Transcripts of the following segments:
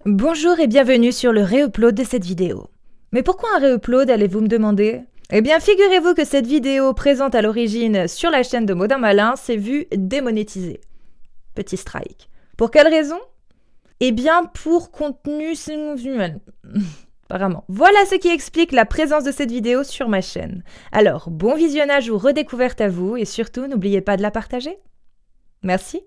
Bonjour et bienvenue sur le réupload de cette vidéo. Mais pourquoi un réupload, allez-vous me demander ? Eh bien, figurez-vous que cette vidéo présente à l'origine sur la chaîne de Modin Malin s'est vue démonétisée. Petit strike. Pour quelle raison ? Eh bien, pour contenu... Apparemment. Voilà ce qui explique la présence de cette vidéo sur ma chaîne. Alors, bon visionnage ou redécouverte à vous et surtout, n'oubliez pas de la partager. Merci.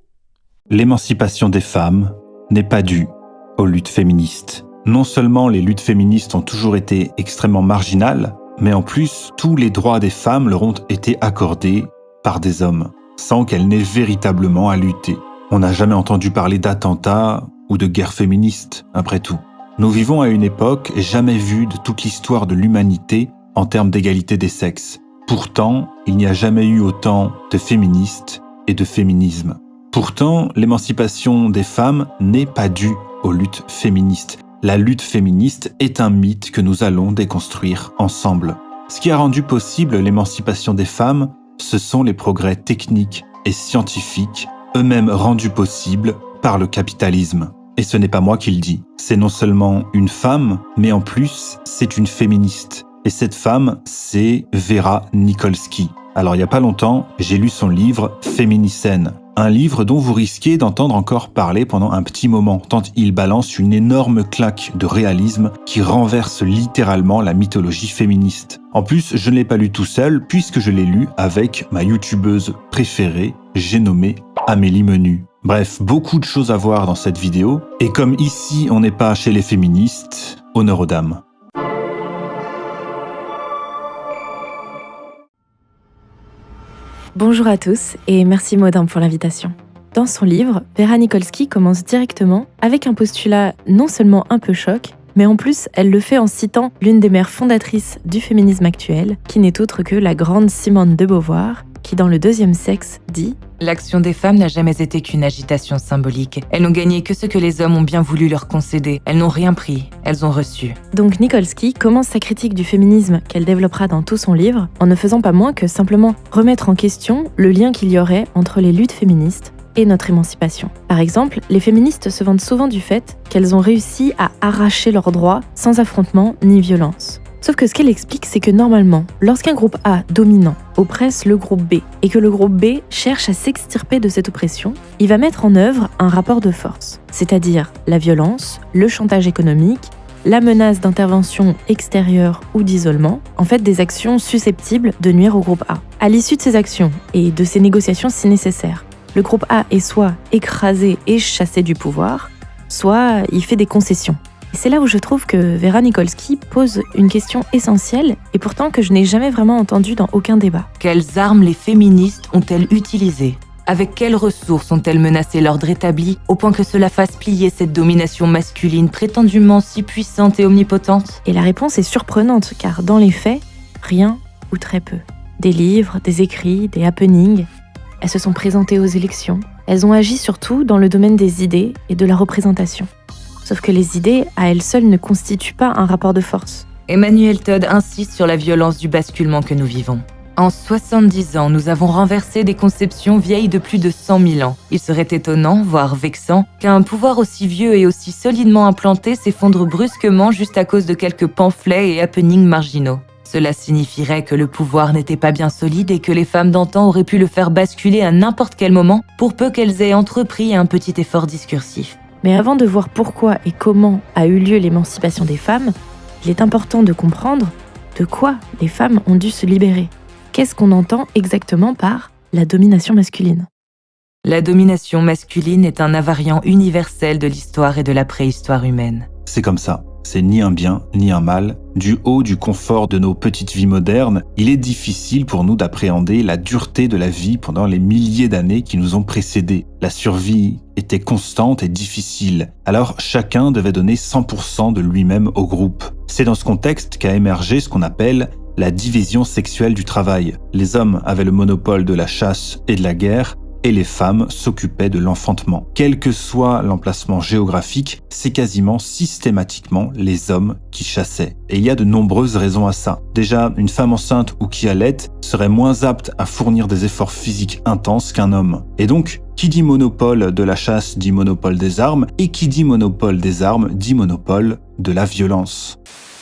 L'émancipation des femmes n'est pas due aux luttes féministes. Non seulement les luttes féministes ont toujours été extrêmement marginales, mais en plus, tous les droits des femmes leur ont été accordés par des hommes, sans qu'elles n'aient véritablement à lutter. On n'a jamais entendu parler d'attentats ou de guerre féministe, après tout. Nous vivons à une époque jamais vue de toute l'histoire de l'humanité en termes d'égalité des sexes. Pourtant, il n'y a jamais eu autant de féministes et de féminisme. Pourtant, l'émancipation des femmes n'est pas due aux luttes féministes. La lutte féministe est un mythe que nous allons déconstruire ensemble. Ce qui a rendu possible l'émancipation des femmes, ce sont les progrès techniques et scientifiques, eux-mêmes rendus possibles par le capitalisme. Et ce n'est pas moi qui le dis. C'est non seulement une femme, mais en plus, c'est une féministe. Et cette femme, c'est Vera Nikolsky. Alors, il n'y a pas longtemps, j'ai lu son livre « Féminicène ». Un livre dont vous risquez d'entendre encore parler pendant un petit moment, tant il balance une énorme claque de réalisme qui renverse littéralement la mythologie féministe. En plus, je ne l'ai pas lu tout seul, puisque je l'ai lu avec ma youtubeuse préférée, j'ai nommé Amélie Menu. Bref, beaucoup de choses à voir dans cette vidéo, et comme ici on n'est pas chez les féministes, honneur aux dames. Bonjour à tous et merci Modin pour l'invitation. Dans son livre, Vera Nikolsky commence directement avec un postulat non seulement un peu choc, mais en plus elle le fait en citant l'une des mères fondatrices du féminisme actuel, qui n'est autre que la grande Simone de Beauvoir, qui dans Le Deuxième Sexe dit « L'action des femmes n'a jamais été qu'une agitation symbolique. Elles n'ont gagné que ce que les hommes ont bien voulu leur concéder. Elles n'ont rien pris, elles ont reçu. » Donc Nikolsky commence sa critique du féminisme qu'elle développera dans tout son livre en ne faisant pas moins que simplement remettre en question le lien qu'il y aurait entre les luttes féministes et notre émancipation. Par exemple, les féministes se vantent souvent du fait qu'elles ont réussi à arracher leurs droits sans affrontement ni violence. Sauf que ce qu'elle explique, c'est que normalement, lorsqu'un groupe A dominant oppresse le groupe B et que le groupe B cherche à s'extirper de cette oppression, il va mettre en œuvre un rapport de force, c'est-à-dire la violence, le chantage économique, la menace d'intervention extérieure ou d'isolement, en fait des actions susceptibles de nuire au groupe A. À l'issue de ces actions et de ces négociations si nécessaire, le groupe A est soit écrasé et chassé du pouvoir, soit il fait des concessions. Et c'est là où je trouve que Vera Nikolsky pose une question essentielle et pourtant que je n'ai jamais vraiment entendue dans aucun débat. Quelles armes les féministes ont-elles utilisées ? Avec quelles ressources ont-elles menacé l'ordre établi au point que cela fasse plier cette domination masculine prétendument si puissante et omnipotente ? Et la réponse est surprenante car dans les faits, rien ou très peu. Des livres, des écrits, des happenings, elles se sont présentées aux élections. Elles ont agi surtout dans le domaine des idées et de la représentation. Sauf que les idées, à elles seules, ne constituent pas un rapport de force. Emmanuel Todd insiste sur la violence du basculement que nous vivons. En 70 ans, nous avons renversé des conceptions vieilles de plus de 100 000 ans. Il serait étonnant, voire vexant, qu'un pouvoir aussi vieux et aussi solidement implanté s'effondre brusquement juste à cause de quelques pamphlets et happenings marginaux. Cela signifierait que le pouvoir n'était pas bien solide et que les femmes d'antan auraient pu le faire basculer à n'importe quel moment, pour peu qu'elles aient entrepris un petit effort discursif. Mais avant de voir pourquoi et comment a eu lieu l'émancipation des femmes, il est important de comprendre de quoi les femmes ont dû se libérer. Qu'est-ce qu'on entend exactement par la domination masculine ? La domination masculine est un invariant universel de l'histoire et de la préhistoire humaine. C'est comme ça. C'est ni un bien, ni un mal. Du haut du confort de nos petites vies modernes, il est difficile pour nous d'appréhender la dureté de la vie pendant les milliers d'années qui nous ont précédés. La survie était constante et difficile, alors chacun devait donner 100% de lui-même au groupe. C'est dans ce contexte qu'a émergé ce qu'on appelle la division sexuelle du travail. Les hommes avaient le monopole de la chasse et de la guerre, et les femmes s'occupaient de l'enfantement. Quel que soit l'emplacement géographique, c'est quasiment systématiquement les hommes qui chassaient. Et il y a de nombreuses raisons à ça. Déjà, une femme enceinte ou qui allaite serait moins apte à fournir des efforts physiques intenses qu'un homme. Et donc, Qui dit monopole de la chasse dit monopole des armes, et qui dit monopole des armes dit monopole de la violence.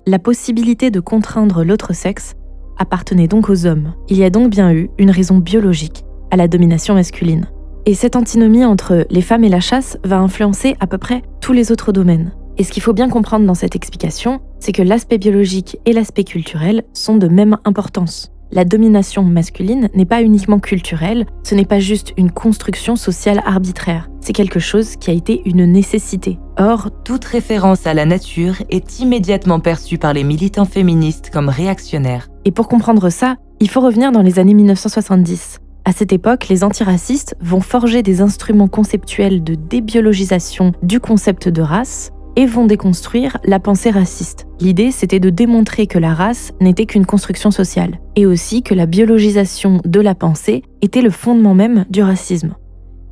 La possibilité de contraindre l'autre sexe appartenait donc aux hommes. Il y a donc bien eu une raison biologique à la domination masculine. Et cette antinomie entre les femmes et la chasse va influencer à peu près tous les autres domaines. Et ce qu'il faut bien comprendre dans cette explication, c'est que l'aspect biologique et l'aspect culturel sont de même importance. La domination masculine n'est pas uniquement culturelle, ce n'est pas juste une construction sociale arbitraire, c'est quelque chose qui a été une nécessité. Or, toute référence à la nature est immédiatement perçue par les militants féministes comme réactionnaire. Et pour comprendre ça, il faut revenir dans les années 1970. À cette époque, les antiracistes vont forger des instruments conceptuels de débiologisation du concept de race et vont déconstruire la pensée raciste. L'idée, c'était de démontrer que la race n'était qu'une construction sociale, et aussi que la biologisation de la pensée était le fondement même du racisme.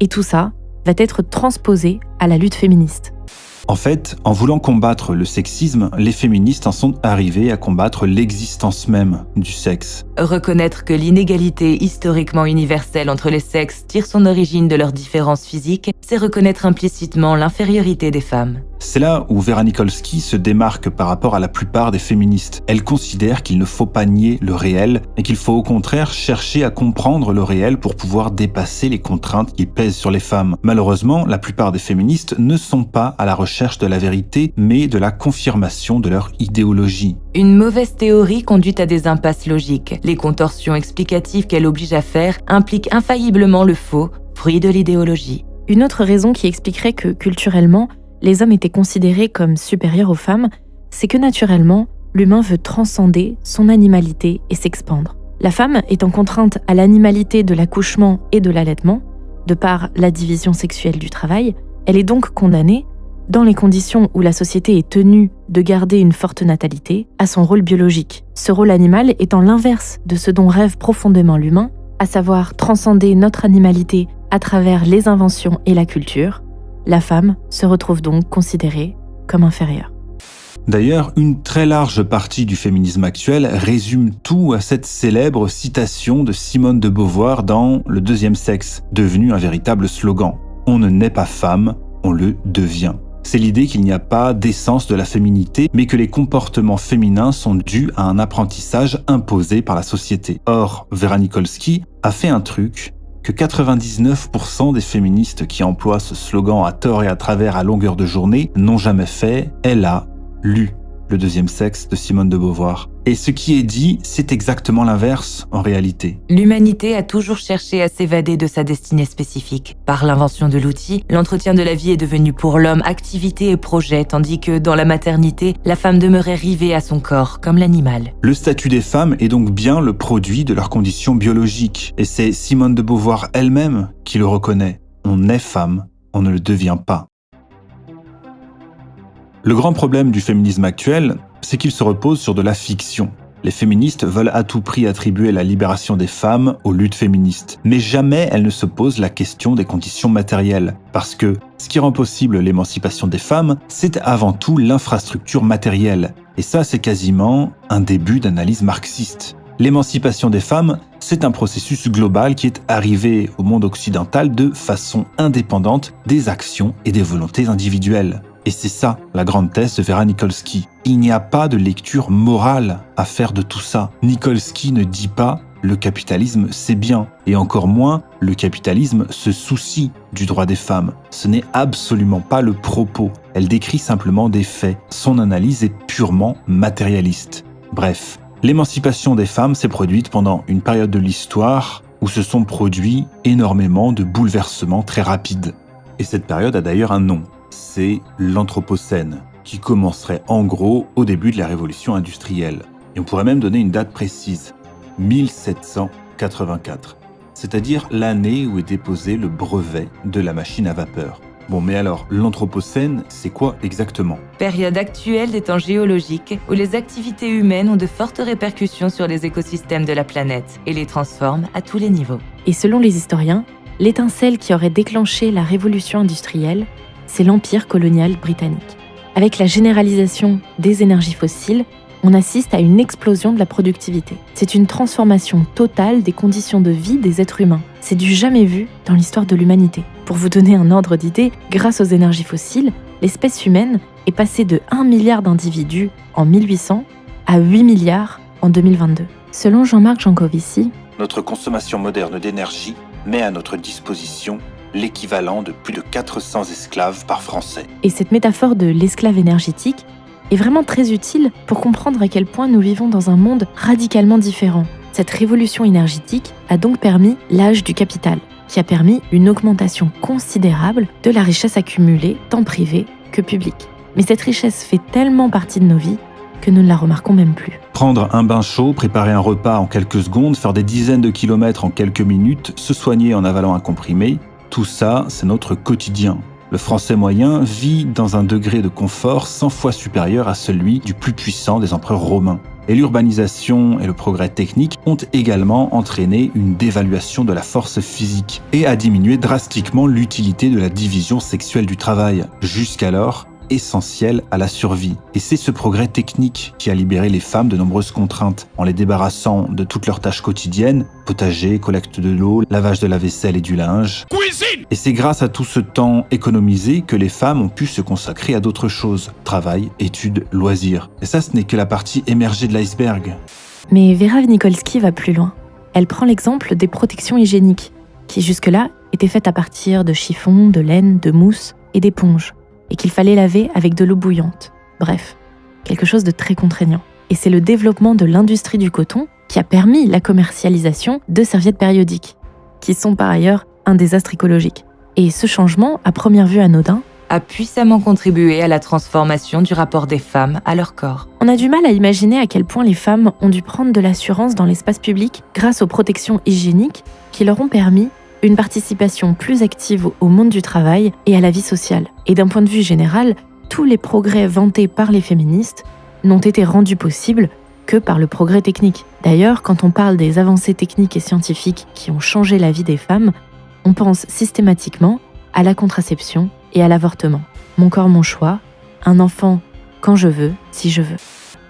Et tout ça va être transposé à la lutte féministe. En fait, en voulant combattre le sexisme, les féministes en sont arrivées à combattre l'existence même du sexe. Reconnaître que l'inégalité historiquement universelle entre les sexes tire son origine de leurs différences physiques, c'est reconnaître implicitement l'infériorité des femmes. C'est là où Vera Nikolsky se démarque par rapport à la plupart des féministes. Elle considère qu'il ne faut pas nier le réel et qu'il faut au contraire chercher à comprendre le réel pour pouvoir dépasser les contraintes qui pèsent sur les femmes. Malheureusement, la plupart des féministes ne sont pas à la recherche de la vérité, mais de la confirmation de leur idéologie. Une mauvaise théorie conduit à des impasses logiques. Les contorsions explicatives qu'elle oblige à faire impliquent infailliblement le faux, fruit de l'idéologie. Une autre raison qui expliquerait que, culturellement, les hommes étaient considérés comme supérieurs aux femmes, c'est que naturellement, l'humain veut transcender son animalité et s'expandre. La femme étant contrainte à l'animalité de l'accouchement et de l'allaitement, de par la division sexuelle du travail, elle est donc condamnée, dans les conditions où la société est tenue de garder une forte natalité, à son rôle biologique. Ce rôle animal étant l'inverse de ce dont rêve profondément l'humain, à savoir transcender notre animalité à travers les inventions et la culture, la femme se retrouve donc considérée comme inférieure. D'ailleurs, une très large partie du féminisme actuel résume tout à cette célèbre citation de Simone de Beauvoir dans Le deuxième sexe, devenu un véritable slogan. On ne naît pas femme, on le devient. C'est l'idée qu'il n'y a pas d'essence de la féminité, mais que les comportements féminins sont dus à un apprentissage imposé par la société. Or, Vera Nikolsky a fait un truc que 99% des féministes qui emploient ce slogan à tort et à travers à longueur de journée n'ont jamais fait. Elle a lu Le deuxième sexe de Simone de Beauvoir. Et ce qui est dit, c'est exactement l'inverse en réalité. L'humanité a toujours cherché à s'évader de sa destinée spécifique. Par l'invention de l'outil, l'entretien de la vie est devenu pour l'homme activité et projet, tandis que dans la maternité, la femme demeurait rivée à son corps, comme l'animal. Le statut des femmes est donc bien le produit de leurs conditions biologiques. Et c'est Simone de Beauvoir elle-même qui le reconnaît. On est femme, on ne le devient pas. Le grand problème du féminisme actuel, c'est qu'il se repose sur de la fiction. Les féministes veulent à tout prix attribuer la libération des femmes aux luttes féministes. Mais jamais elles ne se posent la question des conditions matérielles. Parce que ce qui rend possible l'émancipation des femmes, c'est avant tout l'infrastructure matérielle. Et ça, c'est quasiment un début d'analyse marxiste. L'émancipation des femmes, c'est un processus global qui est arrivé au monde occidental de façon indépendante des actions et des volontés individuelles. Et c'est ça, la grande thèse de Vera Nikolsky. Il n'y a pas de lecture morale à faire de tout ça. Nikolsky ne dit pas « le capitalisme, c'est bien », et encore moins « le capitalisme se soucie du droit des femmes ». Ce n'est absolument pas le propos. Elle décrit simplement des faits. Son analyse est purement matérialiste. Bref, l'émancipation des femmes s'est produite pendant une période de l'histoire où se sont produits énormément de bouleversements très rapides. Et cette période a d'ailleurs un nom. C'est l'Anthropocène, qui commencerait en gros au début de la révolution industrielle. Et on pourrait même donner une date précise, 1784, c'est-à-dire l'année où est déposé le brevet de la machine à vapeur. Bon, mais alors, l'Anthropocène, c'est quoi exactement? Période actuelle des temps géologiques où les activités humaines ont de fortes répercussions sur les écosystèmes de la planète et les transforment à tous les niveaux. Et selon les historiens, l'étincelle qui aurait déclenché la révolution industrielle, c'est l'empire colonial britannique. Avec la généralisation des énergies fossiles, on assiste à une explosion de la productivité. C'est une transformation totale des conditions de vie des êtres humains. C'est du jamais vu dans l'histoire de l'humanité. Pour vous donner un ordre d'idée, grâce aux énergies fossiles, l'espèce humaine est passée de 1 milliard d'individus en 1800 à 8 milliards en 2022. Selon Jean-Marc Jancovici, notre consommation moderne d'énergie met à notre disposition l'équivalent de plus de 400 esclaves par Français. Et cette métaphore de l'esclave énergétique est vraiment très utile pour comprendre à quel point nous vivons dans un monde radicalement différent. Cette révolution énergétique a donc permis l'âge du capital, qui a permis une augmentation considérable de la richesse accumulée, tant privée que publique. Mais cette richesse fait tellement partie de nos vies que nous ne la remarquons même plus. Prendre un bain chaud, préparer un repas en quelques secondes, faire des dizaines de kilomètres en quelques minutes, se soigner en avalant un comprimé, tout ça, c'est notre quotidien. Le Français moyen vit dans un degré de confort 100 fois supérieur à celui du plus puissant des empereurs romains. Et l'urbanisation et le progrès technique ont également entraîné une dévaluation de la force physique et a diminué drastiquement l'utilité de la division sexuelle du travail, jusqu'alors essentiel à la survie. Et c'est ce progrès technique qui a libéré les femmes de nombreuses contraintes, en les débarrassant de toutes leurs tâches quotidiennes, potager, collecte de l'eau, lavage de la vaisselle et du linge. Cuisine! Et c'est grâce à tout ce temps économisé que les femmes ont pu se consacrer à d'autres choses, travail, études, loisirs. Et ça, ce n'est que la partie émergée de l'iceberg. Mais Vera Nikolsky va plus loin. Elle prend l'exemple des protections hygiéniques, qui jusque-là étaient faites à partir de chiffons, de laine, de mousse et d'éponges, et qu'il fallait laver avec de l'eau bouillante. Bref, quelque chose de très contraignant. Et c'est le développement de l'industrie du coton qui a permis la commercialisation de serviettes périodiques, qui sont par ailleurs un désastre écologique. Et ce changement, à première vue anodin, a puissamment contribué à la transformation du rapport des femmes à leur corps. On a du mal à imaginer à quel point les femmes ont dû prendre de l'assurance dans l'espace public grâce aux protections hygiéniques qui leur ont permis une participation plus active au monde du travail et à la vie sociale. Et d'un point de vue général, tous les progrès vantés par les féministes n'ont été rendus possibles que par le progrès technique. D'ailleurs, quand on parle des avancées techniques et scientifiques qui ont changé la vie des femmes, on pense systématiquement à la contraception et à l'avortement. Mon corps, mon choix, un enfant quand je veux, si je veux.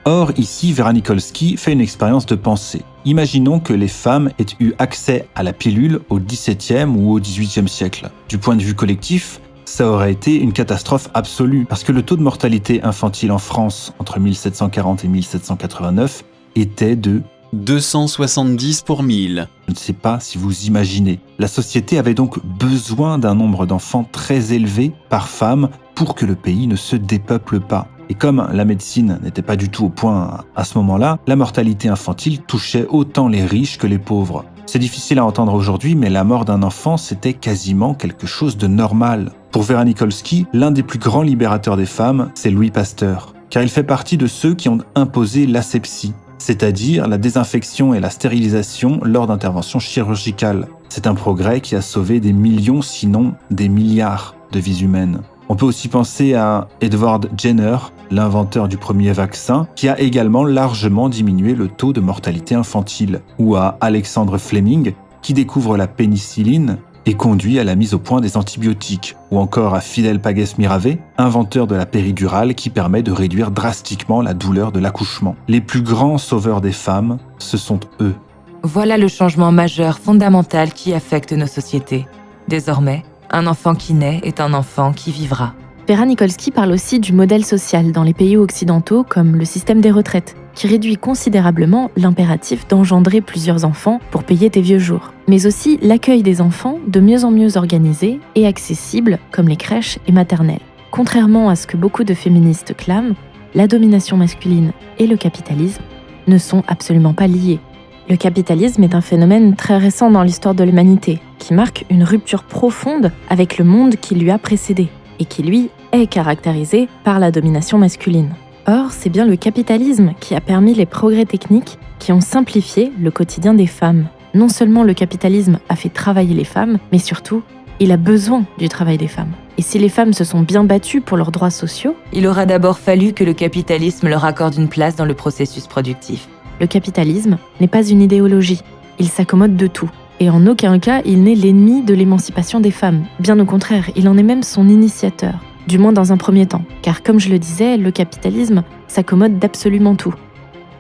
Or, ici, Vera Nikolsky fait une expérience de pensée. Imaginons que les femmes aient eu accès à la pilule au XVIIe ou au XVIIIe siècle. Du point de vue collectif, ça aurait été une catastrophe absolue, parce que le taux de mortalité infantile en France entre 1740 et 1789 était de 270 pour 1000. Je ne sais pas si vous imaginez. La société avait donc besoin d'un nombre d'enfants très élevé par femme pour que le pays ne se dépeuple pas. Et comme la médecine n'était pas du tout au point à ce moment-là, la mortalité infantile touchait autant les riches que les pauvres. C'est difficile à entendre aujourd'hui, mais la mort d'un enfant, c'était quasiment quelque chose de normal. Pour Vera Nikolsky, l'un des plus grands libérateurs des femmes, c'est Louis Pasteur, car il fait partie de ceux qui ont imposé l'asepsie, c'est-à-dire la désinfection et la stérilisation lors d'interventions chirurgicales. C'est un progrès qui a sauvé des millions, sinon des milliards de vies humaines. On peut aussi penser à Edward Jenner, l'inventeur du premier vaccin, qui a également largement diminué le taux de mortalité infantile, ou à Alexandre Fleming, qui découvre la pénicilline et conduit à la mise au point des antibiotiques, ou encore à Fidel Pagues-Miravet, inventeur de la péridurale qui permet de réduire drastiquement la douleur de l'accouchement. Les plus grands sauveurs des femmes, ce sont eux. Voilà le changement majeur, fondamental qui affecte nos sociétés. Désormais, un enfant qui naît est un enfant qui vivra. Vera Nikolsky parle aussi du modèle social dans les pays occidentaux comme le système des retraites, qui réduit considérablement l'impératif d'engendrer plusieurs enfants pour payer tes vieux jours. Mais aussi l'accueil des enfants de mieux en mieux organisé et accessible comme les crèches et maternelles. Contrairement à ce que beaucoup de féministes clament, la domination masculine et le capitalisme ne sont absolument pas liés. Le capitalisme est un phénomène très récent dans l'histoire de l'humanité, qui marque une rupture profonde avec le monde qui lui a précédé, et qui, lui, est caractérisé par la domination masculine. Or, c'est bien le capitalisme qui a permis les progrès techniques qui ont simplifié le quotidien des femmes. Non seulement le capitalisme a fait travailler les femmes, mais surtout, il a besoin du travail des femmes. Et si les femmes se sont bien battues pour leurs droits sociaux, il aura d'abord fallu que le capitalisme leur accorde une place dans le processus productif. Le capitalisme n'est pas une idéologie, il s'accommode de tout. Et en aucun cas, il n'est l'ennemi de l'émancipation des femmes. Bien au contraire, il en est même son initiateur, du moins dans un premier temps. Car comme je le disais, le capitalisme s'accommode d'absolument tout.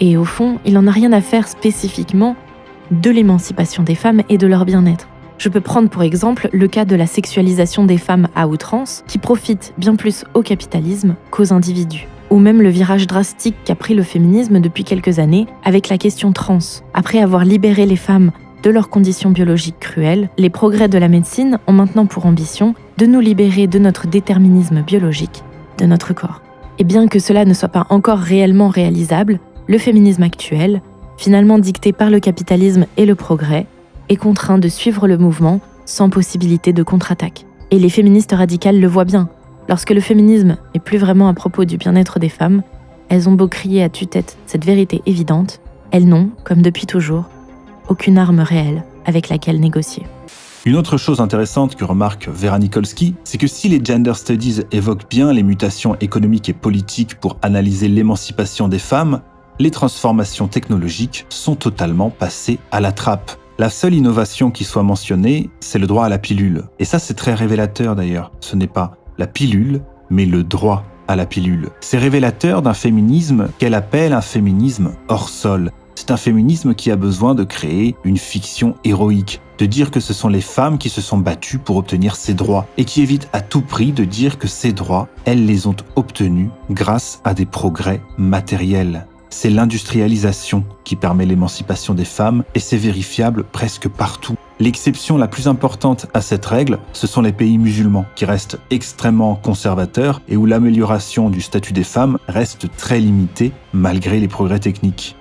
Et au fond, il n'en a rien à faire spécifiquement de l'émancipation des femmes et de leur bien-être. Je peux prendre pour exemple le cas de la sexualisation des femmes à outrance, qui profite bien plus au capitalisme qu'aux individus. Ou même le virage drastique qu'a pris le féminisme depuis quelques années avec la question trans. Après avoir libéré les femmes de leurs conditions biologiques cruelles, les progrès de la médecine ont maintenant pour ambition de nous libérer de notre déterminisme biologique, de notre corps. Et bien que cela ne soit pas encore réellement réalisable, le féminisme actuel, finalement dicté par le capitalisme et le progrès, est contraint de suivre le mouvement sans possibilité de contre-attaque. Et les féministes radicales le voient bien. Lorsque le féminisme n'est plus vraiment à propos du bien-être des femmes, elles ont beau crier à tue-tête cette vérité évidente, elles n'ont, comme depuis toujours, aucune arme réelle avec laquelle négocier. Une autre chose intéressante que remarque Vera Nikolsky, c'est que si les gender studies évoquent bien les mutations économiques et politiques pour analyser l'émancipation des femmes, les transformations technologiques sont totalement passées à la trappe. La seule innovation qui soit mentionnée, c'est le droit à la pilule. Et ça, c'est très révélateur d'ailleurs. Ce n'est pas la pilule, mais le droit à la pilule. C'est révélateur d'un féminisme qu'elle appelle un féminisme hors sol. C'est un féminisme qui a besoin de créer une fiction héroïque, de dire que ce sont les femmes qui se sont battues pour obtenir ces droits et qui évite à tout prix de dire que ces droits, elles les ont obtenus grâce à des progrès matériels. C'est l'industrialisation qui permet l'émancipation des femmes et c'est vérifiable presque partout. L'exception la plus importante à cette règle, ce sont les pays musulmans qui restent extrêmement conservateurs et où l'amélioration du statut des femmes reste très limitée malgré les progrès techniques.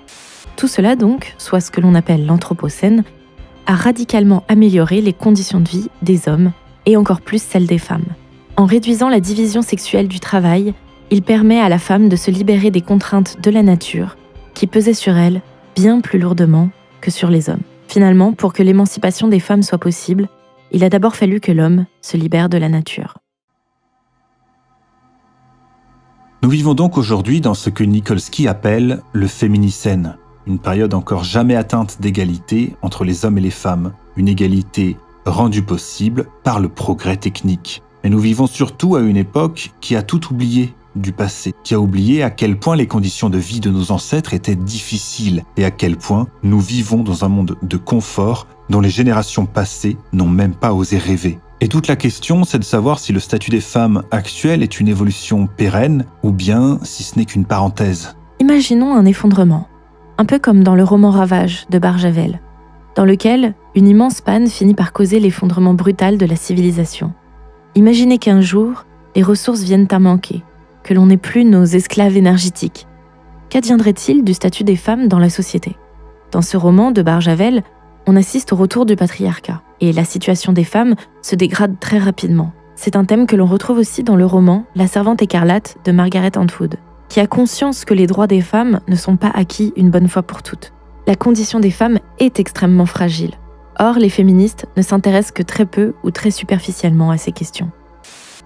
Tout cela donc, soit ce que l'on appelle l'Anthropocène, a radicalement amélioré les conditions de vie des hommes et encore plus celles des femmes. En réduisant la division sexuelle du travail, il permet à la femme de se libérer des contraintes de la nature qui pesaient sur elle bien plus lourdement que sur les hommes. Finalement, pour que l'émancipation des femmes soit possible, il a d'abord fallu que l'homme se libère de la nature. Nous vivons donc aujourd'hui dans ce que Nikolsky appelle le féminicène, une période encore jamais atteinte d'égalité entre les hommes et les femmes, une égalité rendue possible par le progrès technique. Mais nous vivons surtout à une époque qui a tout oublié du passé, qui a oublié à quel point les conditions de vie de nos ancêtres étaient difficiles et à quel point nous vivons dans un monde de confort dont les générations passées n'ont même pas osé rêver. Et toute la question, c'est de savoir si le statut des femmes actuel est une évolution pérenne ou bien si ce n'est qu'une parenthèse. Imaginons un effondrement, un peu comme dans le roman Ravage de Barjavel, dans lequel une immense panne finit par causer l'effondrement brutal de la civilisation. Imaginez qu'un jour, les ressources viennent à manquer, que l'on n'ait plus nos esclaves énergétiques. Qu'adviendrait-il du statut des femmes dans la société ? Dans ce roman de Barjavel, on assiste au retour du patriarcat, et la situation des femmes se dégrade très rapidement. C'est un thème que l'on retrouve aussi dans le roman La Servante écarlate de Margaret Atwood, qui a conscience que les droits des femmes ne sont pas acquis une bonne fois pour toutes. La condition des femmes est extrêmement fragile. Or, les féministes ne s'intéressent que très peu ou très superficiellement à ces questions.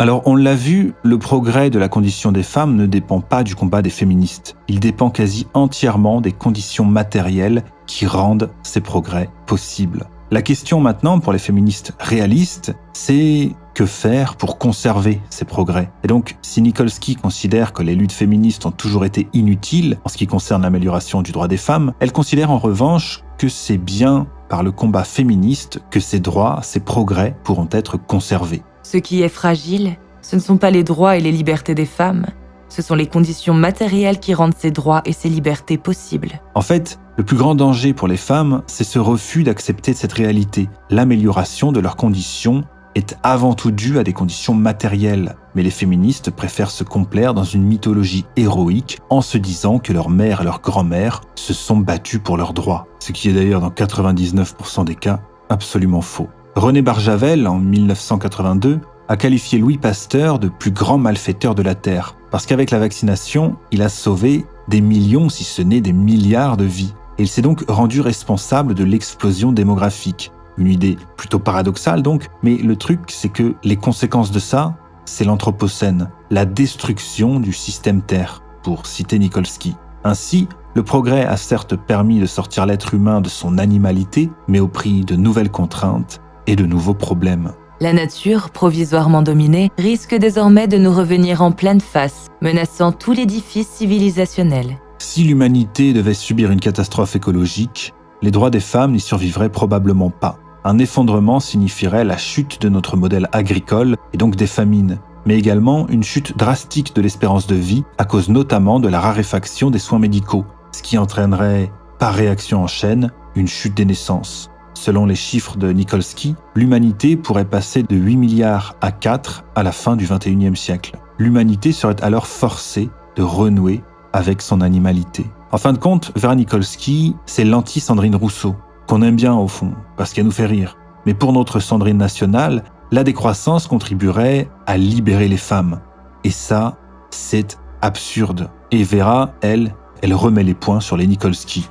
Alors, on l'a vu, le progrès de la condition des femmes ne dépend pas du combat des féministes. Il dépend quasi entièrement des conditions matérielles qui rendent ces progrès possibles. La question maintenant pour les féministes réalistes, c'est que faire pour conserver ces progrès ? Et donc, si Nikolsky considère que les luttes féministes ont toujours été inutiles en ce qui concerne l'amélioration du droit des femmes, elle considère en revanche que c'est bien par le combat féministe que ces droits, ces progrès pourront être conservés. Ce qui est fragile, ce ne sont pas les droits et les libertés des femmes, ce sont les conditions matérielles qui rendent ces droits et ces libertés possibles. En fait, le plus grand danger pour les femmes, c'est ce refus d'accepter cette réalité. L'amélioration de leurs conditions est avant tout due à des conditions matérielles. Mais les féministes préfèrent se complaire dans une mythologie héroïque en se disant que leur mère et leur grand-mère se sont battues pour leurs droits. Ce qui est d'ailleurs dans 99% des cas absolument faux. René Barjavel, en 1982, a qualifié Louis Pasteur de plus grand malfaiteur de la Terre, parce qu'avec la vaccination, il a sauvé des millions, si ce n'est des milliards de vies. Et il s'est donc rendu responsable de l'explosion démographique. Une idée plutôt paradoxale donc, mais le truc c'est que les conséquences de ça, c'est l'Anthropocène, la destruction du système Terre, pour citer Nikolsky. Ainsi, le progrès a certes permis de sortir l'être humain de son animalité, mais au prix de nouvelles contraintes et de nouveaux problèmes. La nature, provisoirement dominée, risque désormais de nous revenir en pleine face, menaçant tout l'édifice civilisationnel. Si l'humanité devait subir une catastrophe écologique, les droits des femmes n'y survivraient probablement pas. Un effondrement signifierait la chute de notre modèle agricole et donc des famines, mais également une chute drastique de l'espérance de vie à cause notamment de la raréfaction des soins médicaux, ce qui entraînerait, par réaction en chaîne, une chute des naissances. Selon les chiffres de Nikolsky, l'humanité pourrait passer de 8 milliards à 4 à la fin du XXIe siècle. L'humanité serait alors forcée de renouer avec son animalité. En fin de compte, Vera Nikolsky, c'est l'anti-Sandrine Rousseau, qu'on aime bien au fond, parce qu'elle nous fait rire. Mais pour notre Sandrine nationale, la décroissance contribuerait à libérer les femmes. Et ça, c'est absurde. Et Vera, elle remet les points sur les Nikolsky,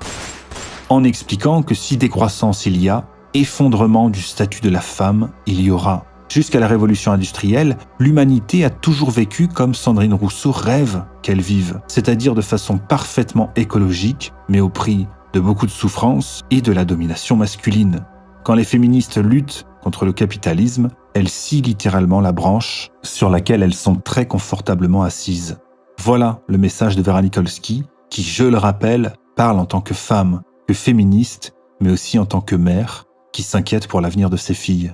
en expliquant que si décroissance il y a, effondrement du statut de la femme il y aura. Jusqu'à la révolution industrielle, l'humanité a toujours vécu comme Sandrine Rousseau rêve qu'elle vive, c'est-à-dire de façon parfaitement écologique, mais au prix de beaucoup de souffrance et de la domination masculine. Quand les féministes luttent contre le capitalisme, elles scient littéralement la branche sur laquelle elles sont très confortablement assises. Voilà le message de Vera Nikolsky, qui, je le rappelle, parle en tant que femme, que féministe, mais aussi en tant que mère, qui s'inquiète pour l'avenir de ses filles.